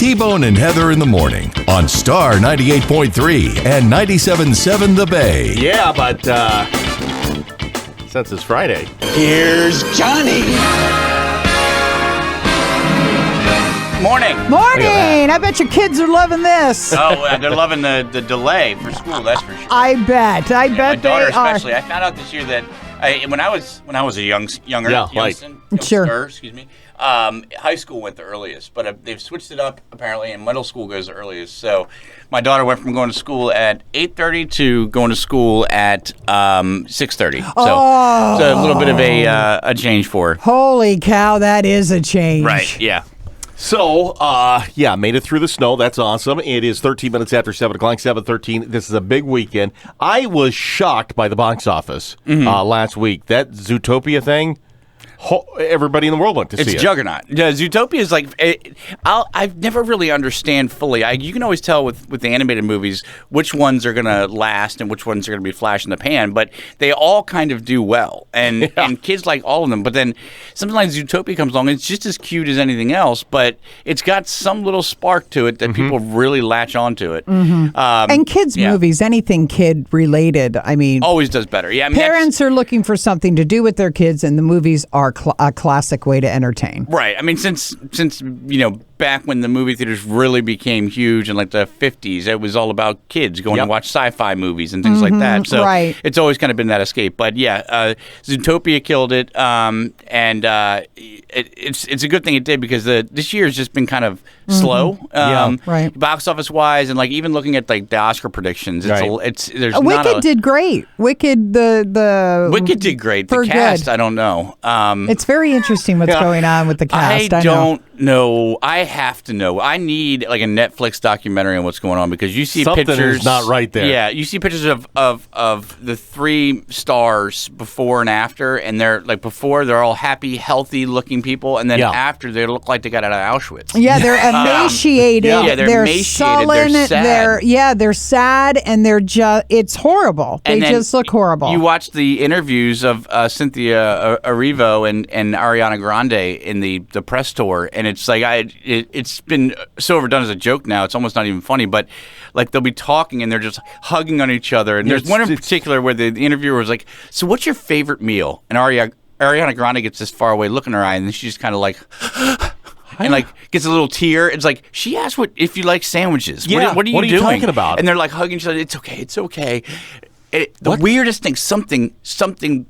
T-Bone and Heather in the morning on Star 98.3 and 97.7 The Bay. Yeah, but since it's Friday. Here's Johnny. Morning. Morning. I bet your kids are loving this. Oh, they're loving the delay for school. That's for sure. I bet. I bet my daughter they are. especially. I found out this year that when I was a youngster, Sure. Excuse me. High school went the earliest, but they've switched it up apparently, and middle school goes the earliest. So my daughter went from going to school at 8:30 to going to school at 6:30. So a little bit of a change for her. Holy cow, that is a change. Right? Yeah. So, made it through the snow. That's awesome. It is 13 minutes after 7 o'clock, 7:13. This is a big weekend. I was shocked by the box office last week. That Zootopia thing, everybody in the world went to see it. It's juggernaut. Yeah, Zootopia is like, I've never really understand fully. You can always tell with the animated movies which ones are going to last and which ones are going to be flash in the pan, but they all kind of do well. And kids like all of them. But then sometimes Zootopia comes along and it's just as cute as anything else, but it's got some little spark to it that people really latch onto it. And kids' movies, anything kid related, I mean, always does better. Yeah, I mean, parents are looking for something to do with their kids, and the movies are a classic way to entertain. Right. I mean, since back when the movie theaters really became huge in like the 50s, it was all about kids going to watch sci-fi movies and things like that. So it's always kind of been that escape. But Zootopia killed it, and it's a good thing it did because this year has just been kind of slow, box office wise, and like even looking at like the Oscar predictions, there's Wicked did great. Wicked Wicked did great. The cast, I don't know. It's very interesting what's going on with the cast. I don't know. I have to know. I need like a Netflix documentary on what's going on because you see something pictures. Is not right there. Yeah, you see pictures of the three stars before and after, and they're like before they're all happy, healthy looking people, and then after they look like they got out of Auschwitz. Yeah, they're emaciated. They're emaciated. Sullen. They're sad. They're sad, and they're just. It's horrible. They just look horrible. You watch the interviews of Cynthia Erivo and Ariana Grande in the press tour, and it's like it's been so overdone as a joke now. It's almost not even funny, but like they'll be talking and they're just hugging on each other. And there's one in particular where the interviewer was like, "So what's your favorite meal?" And Ariana Grande gets this far away look in her eye, and then she's just kind of like. And like gets a little tear. It's like she asked if you like sandwiches. Yeah. What are you doing? Talking about? And they're like hugging each other. It's okay. It's okay. The weirdest thing, something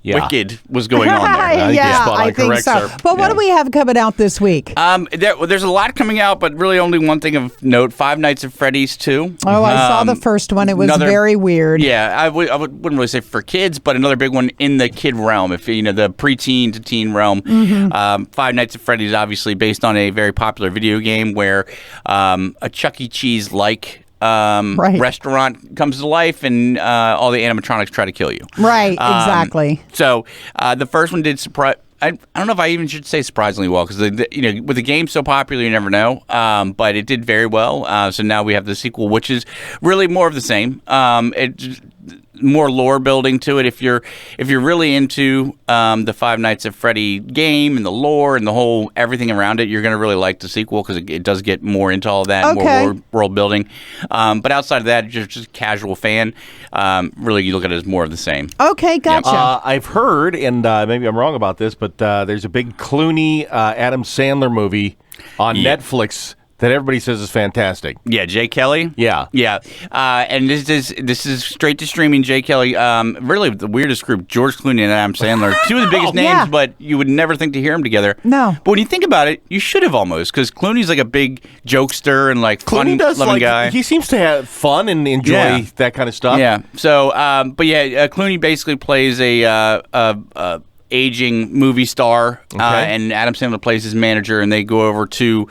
wicked was going on there. I think so. But what do we have coming out this week? There's a lot coming out, but really only one thing of note: Five Nights at Freddy's 2. Oh, I saw the first one. It was very weird. Yeah, I wouldn't really say for kids, but another big one in the kid realm, if the preteen to teen realm. Five Nights at Freddy's obviously based on a very popular video game where a Chuck E. Cheese-like restaurant comes to life and all the animatronics try to kill you. Right, exactly. So the first one did surprise. I don't know if I even should say surprisingly well because with the game so popular, you never know. But it did very well. So now we have the sequel, which is really more of the same. More lore building to it. If you're really into the Five Nights at Freddy game and the lore and the whole everything around it, you're going to really like the sequel because it does get more into all that, more world building. But outside of that, just a casual fan, really you look at it as more of the same. Okay, gotcha. I've heard, and maybe I'm wrong about this, but there's a big Clooney Adam Sandler movie on Netflix that everybody says is fantastic. Yeah, Jay Kelly. Yeah. And this is straight to streaming. Jay Kelly, really the weirdest group. George Clooney and Adam Sandler, two of the biggest names, but you would never think to hear them together. No. But when you think about it, you should have almost because Clooney's like a big jokester and like fun-loving guy. He seems to have fun and enjoy that kind of stuff. Yeah. So, Clooney basically plays a aging movie star, and Adam Sandler plays his manager, and they go over to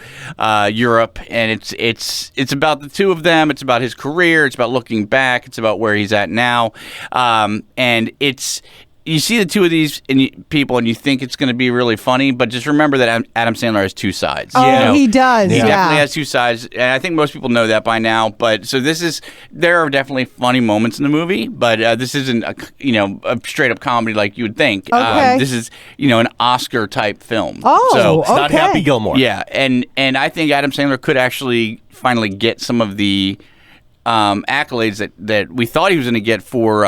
Europe, and it's about the two of them. It's about his career. It's about looking back. It's about where he's at now, and it's you see the two of these people and you think it's going to be really funny, but just remember that Adam Sandler has two sides. Oh, he does. He Yeah. definitely has two sides, and I think most people know that by now. But so there are definitely funny moments in the movie, but this isn't a straight up comedy like you would think. Okay. This is an Oscar type film. Oh, so It's not okay. Happy Gilmore. yeah, and I think Adam Sandler could actually finally get some of the accolades that we thought he was going to get for.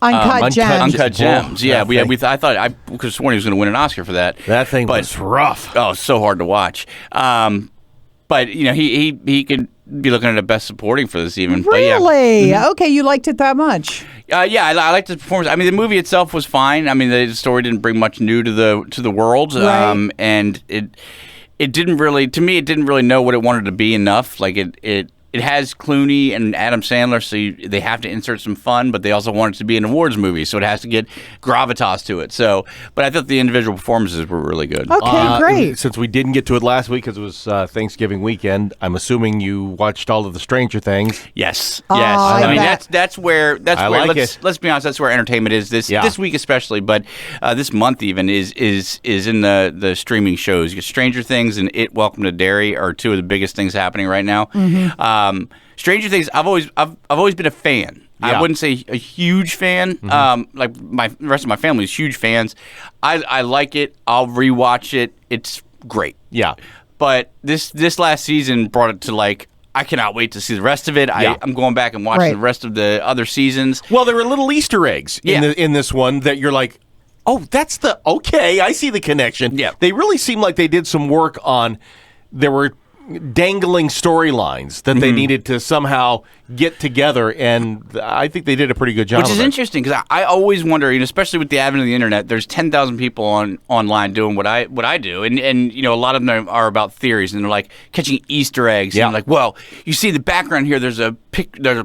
Uncut Gems. Uncut Gems. Yeah, That thing. I thought I could have sworn he was going to win an Oscar for that. That thing But- was rough. Oh, it's so hard to watch. But he could be looking at a best supporting for this even. But yeah. Really? Okay, you liked it that much. Yeah, I liked the performance. I mean, the movie itself was fine. I mean, the story didn't bring much new to the world, Right. and it didn't really, to me, it didn't really know what it wanted to be enough. Like it has Clooney and Adam Sandler, so they have to insert some fun, but they also want it to be an awards movie, so it has to get gravitas to it. So, but I thought the individual performances were really good. Okay, great. Since we didn't get to it last week because it was Thanksgiving weekend, I'm assuming you watched all of the Stranger Things. Yes, Oh, yes. I I mean, bet. that's where like let's be honest. That's where entertainment is this week especially, but this month even is in the streaming shows. You get Stranger Things and Welcome to Derry are two of the biggest things happening right now. Mm-hmm. Stranger Things, I've always been a fan. Yeah. I wouldn't say a huge fan. Like the rest of my family is huge fans. I like it. I'll rewatch it. It's great. Yeah. But this last season brought it to like, I cannot wait to see the rest of it. Yeah. I'm going back and watching Right. the rest of the other seasons. Well, there were little Easter eggs Yeah. in this one that you're like, oh, that's okay, I see the connection. Yeah. They really seem like they did some work on, there were dangling storylines that they needed to somehow get together, and I think they did a pretty good job Which is of it. interesting because I always wonder, especially with the advent of the internet, there's 10,000 people online doing what I do, and a lot of them are about theories, and they're like catching Easter eggs. Yeah. And like, well, you see the background here. There's a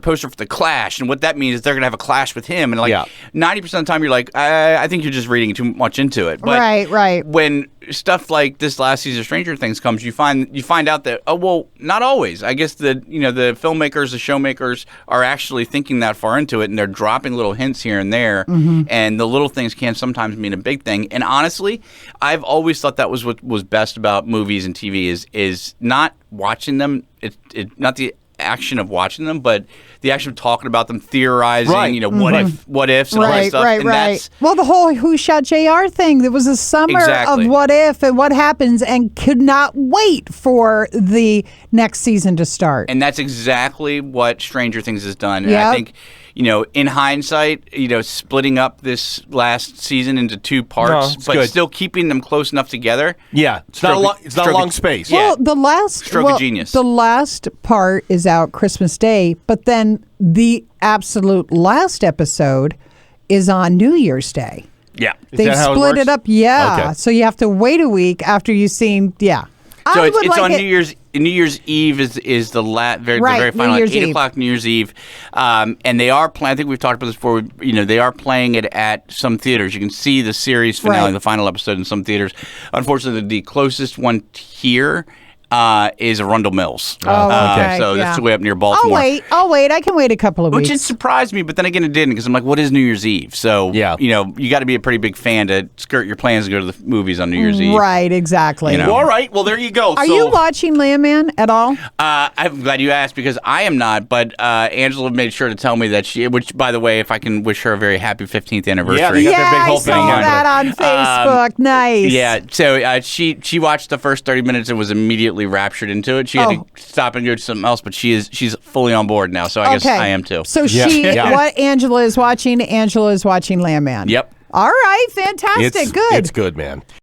poster for the Clash, and what that means is they're gonna have a clash with him. And like Yeah. 90% of the time, you're like, I think you're just reading too much into it. But Right. when stuff like this last season of Stranger Things comes, you find out that not always. I guess the filmmakers, the showmakers are actually thinking that far into it, and they're dropping little hints here and there, and the little things can sometimes mean a big thing. And honestly, I've always thought that was what was best about movies and TV is not watching them. It not the action of watching them, but the action of talking about them, theorizing, Right. what ifs and all that Right, stuff. right, And right. that's Well, the whole Who Shot JR thing, there was a summer Exactly. of what if and what happens, and could not wait for the next season to start. And that's exactly what Stranger Things has done. And Yep. I think, in hindsight, splitting up this last season into two parts, No, it's but good. still keeping them close enough together. Yeah, it's not a Stroke- it's not a stroke- long space. Yeah. Well, the last Stroke of genius. The last part is out Christmas Day, but then the absolute last episode is on New Year's Day. Yeah. Is They've that how it split works? it up, yeah. Okay. So you have to wait a week after you've seen, yeah. So I it's would like on it- New Year's Eve is the very Right, final, New Year's 8 Eve. o'clock New Year's Eve, and they are playing. I think we've talked about this before. They are playing it at some theaters. You can see the series finale, Right. the final episode, in some theaters. Unfortunately, the closest one here is Arundel Mills. Oh, okay, So yeah. that's way up near Baltimore. I'll wait. I can wait a couple of Which it weeks. surprised me, but then again, it didn't, because I'm like, what is New Year's Eve? So, Yeah. you got to be a pretty big fan to skirt your plans to go to the movies on New Year's Eve. Right, exactly. You know. All right, well, there you go. Are So- you watching Landman at all? I'm glad you asked, because I am not, but Angela made sure to tell me that which, by the way, if I can wish her a very happy 15th anniversary. Yeah, they got their big I whole saw thing on that on Facebook. Nice. Yeah, so she watched the first 30 minutes and was immediately raptured into it. She had to stop and go to something else, but she's fully on board now, so I guess I am too. So Yeah. what Angela is watching Landman. Yep. All right, fantastic. Good. It's good, man.